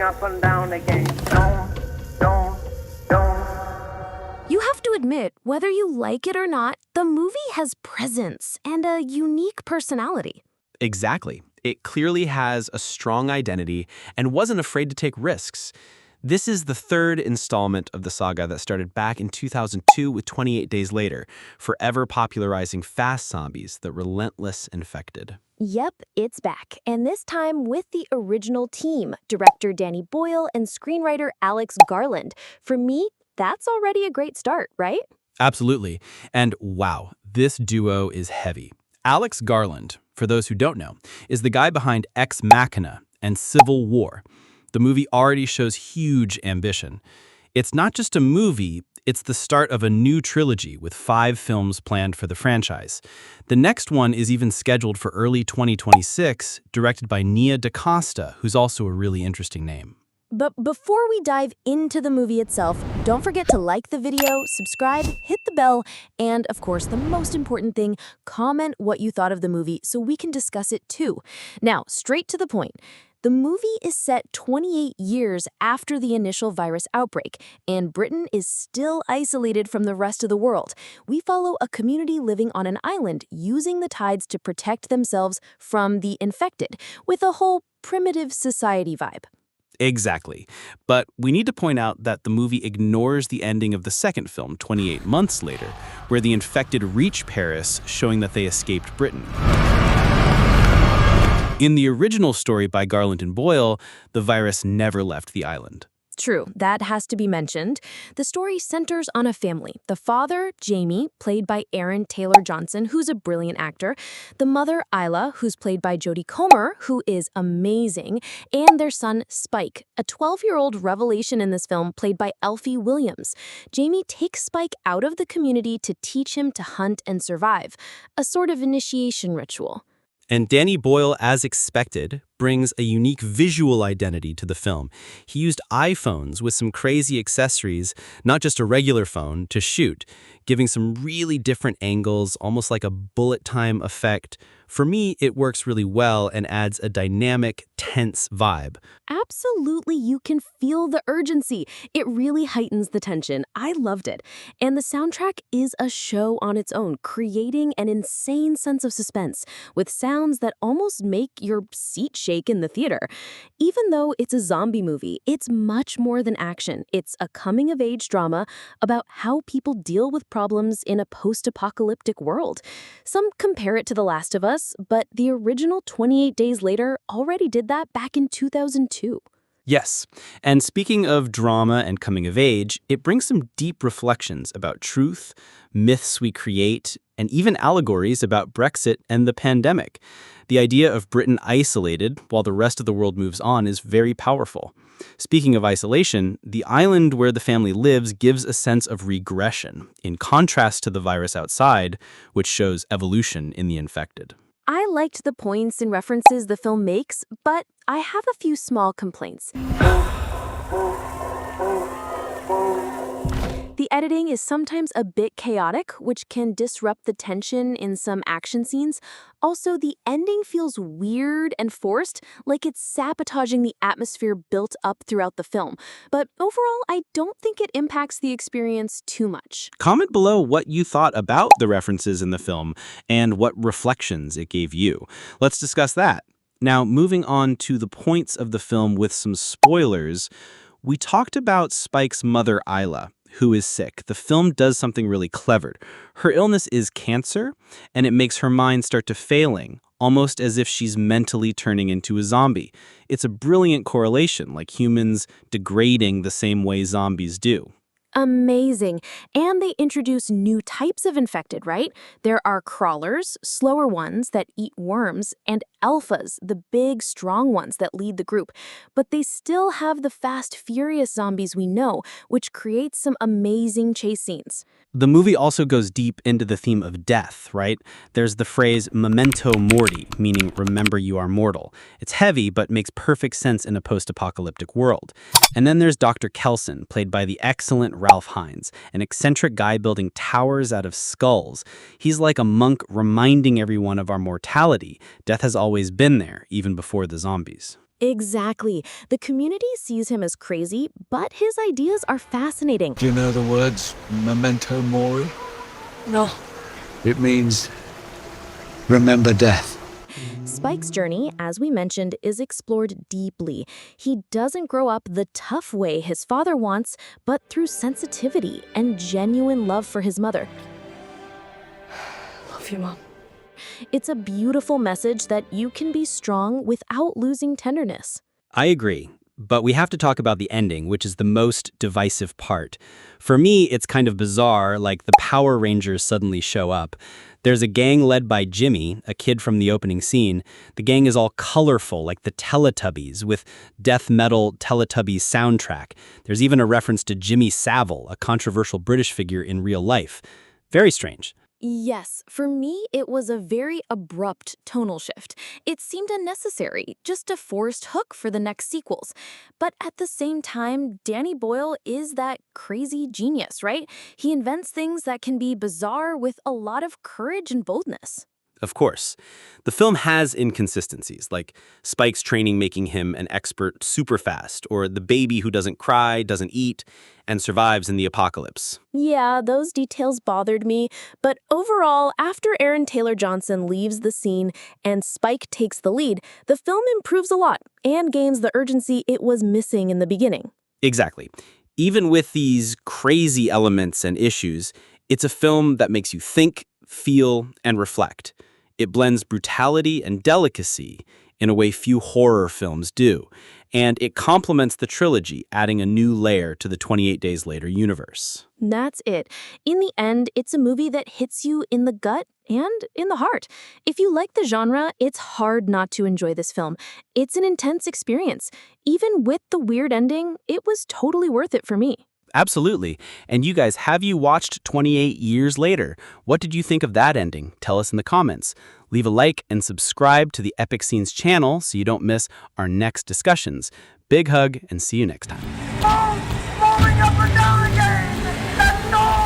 jumping up and down again. Don't. You have to admit, whether you like it or not, the movie has presence and a unique personality. Exactly. It clearly has a strong identity and wasn't afraid to take risks. This is the third installment of the saga that started back in 2002 with 28 Days Later, forever popularizing fast zombies, the relentless infected. Yep, it's back, and this time with the original team, director Danny Boyle and screenwriter Alex Garland. For me, that's already a great start, right? Absolutely. And wow, this duo is heavy. Alex Garland, for those who don't know, is the guy behind Ex Machina and Civil War. The movie already shows huge ambition. It's not just a movie, it's the start of a new trilogy with 5 films planned for the franchise. The next one is even scheduled for early 2026, directed by Nia DaCosta, who's also a really interesting name. But before we dive into the movie itself, don't forget to like the video, subscribe, hit the bell, and of course, the most important thing, comment what you thought of the movie so we can discuss it too. Now, straight to the point. The movie is set 28 years after the initial virus outbreak, and Britain is still isolated from the rest of the world. We follow a community living on an island using the tides to protect themselves from the infected, with a whole primitive society vibe. Exactly. But we need to point out that the movie ignores the ending of the second film, 28 months later, where the infected reach Paris, showing that they escaped Britain. In the original story by Garland and Boyle, the virus never left the island. True, that has to be mentioned. The story centers on a family. The father, Jamie, played by Aaron Taylor Johnson, who's a brilliant actor. The mother, Isla, who's played by Jodie Comer, who is amazing. And their son, Spike, a 12-year-old revelation in this film played by Alfie Williams. Jamie takes Spike out of the community to teach him to hunt and survive, a sort of initiation ritual. And Danny Boyle, as expected, brings a unique visual identity to the film. He used iPhones with some crazy accessories, not just a regular phone, to shoot, giving some really different angles, almost like a bullet time effect. For me, it works really well and adds a dynamic, tense vibe. Absolutely, you can feel the urgency. It really heightens the tension. I loved it. And the soundtrack is a show on its own, creating an insane sense of suspense, with sounds that almost make your seat shake in the theater. Even though it's a zombie movie, it's much more than action. It's a coming-of-age drama about how people deal with problems in a post-apocalyptic world. Some compare it to The Last of Us, but the original 28 Days Later already did that back in 2002. Yes, and speaking of drama and coming of age, it brings some deep reflections about truth, myths we create, and even allegories about Brexit and the pandemic. The idea of Britain isolated while the rest of the world moves on is very powerful. Speaking of isolation, the island where the family lives gives a sense of regression, in contrast to the virus outside, which shows evolution in the infected. I liked the points and references the film makes, but I have a few small complaints. The editing is sometimes a bit chaotic, which can disrupt the tension in some action scenes. Also, the ending feels weird and forced, like it's sabotaging the atmosphere built up throughout the film. But overall, I don't think it impacts the experience too much. Comment below what you thought about the references in the film and what reflections it gave you. Let's discuss that. Now, moving on to the points of the film with some spoilers, we talked about Spike's mother, Isla, who is sick. The film does something really clever. Her illness is cancer, and it makes her mind start to failing, almost as if she's mentally turning into a zombie. It's a brilliant correlation, like humans degrading the same way zombies do. Amazing. And they introduce new types of infected, right? There are crawlers, slower ones that eat worms, and alphas, the big, strong ones that lead the group. But they still have the fast, furious zombies we know, which creates some amazing chase scenes. The movie also goes deep into the theme of death, right? There's the phrase memento mori, meaning remember you are mortal. It's heavy, but makes perfect sense in a post-apocalyptic world. And then there's Dr. Kelson, played by the excellent Ralph Fiennes, an eccentric guy building towers out of skulls. He's like a monk reminding everyone of our mortality. Death has always been there, even before the zombies. Exactly. The community sees him as crazy, but his ideas are fascinating. Do you know the words memento mori? No. It means remember death. Spike's journey, as we mentioned, is explored deeply. He doesn't grow up the tough way his father wants, but through sensitivity and genuine love for his mother. Love you, Mom. It's a beautiful message that you can be strong without losing tenderness. I agree. But we have to talk about the ending, which is the most divisive part. For me, it's kind of bizarre, like the Power Rangers suddenly show up. There's a gang led by Jimmy, a kid from the opening scene. The gang is all colorful, like the Teletubbies, with death metal Teletubbies soundtrack. There's even a reference to Jimmy Savile, a controversial British figure in real life. Very strange. Yes, for me, it was a very abrupt tonal shift. It seemed unnecessary, just a forced hook for the next sequels. But at the same time, Danny Boyle is that crazy genius, right? He invents things that can be bizarre with a lot of courage and boldness. Of course. The film has inconsistencies, like Spike's training making him an expert super fast, or the baby who doesn't cry, doesn't eat, and survives in the apocalypse. Yeah, those details bothered me, but overall, after Aaron Taylor-Johnson leaves the scene and Spike takes the lead, the film improves a lot and gains the urgency it was missing in the beginning. Exactly. Even with these crazy elements and issues, it's a film that makes you think, feel, and reflect. It blends brutality and delicacy in a way few horror films do, and it complements the trilogy, adding a new layer to the 28 Days Later universe. That's it. In the end, it's a movie that hits you in the gut and in the heart. If you like the genre, it's hard not to enjoy this film. It's an intense experience. Even with the weird ending, it was totally worth it for me. Absolutely. And you guys, have you watched 28 Years Later? What did you think of that ending? Tell us in the comments. Leave a like and subscribe to the Epic Scenes channel so you don't miss our next discussions. Big hug and see you next time. Falling up and down again. That's all.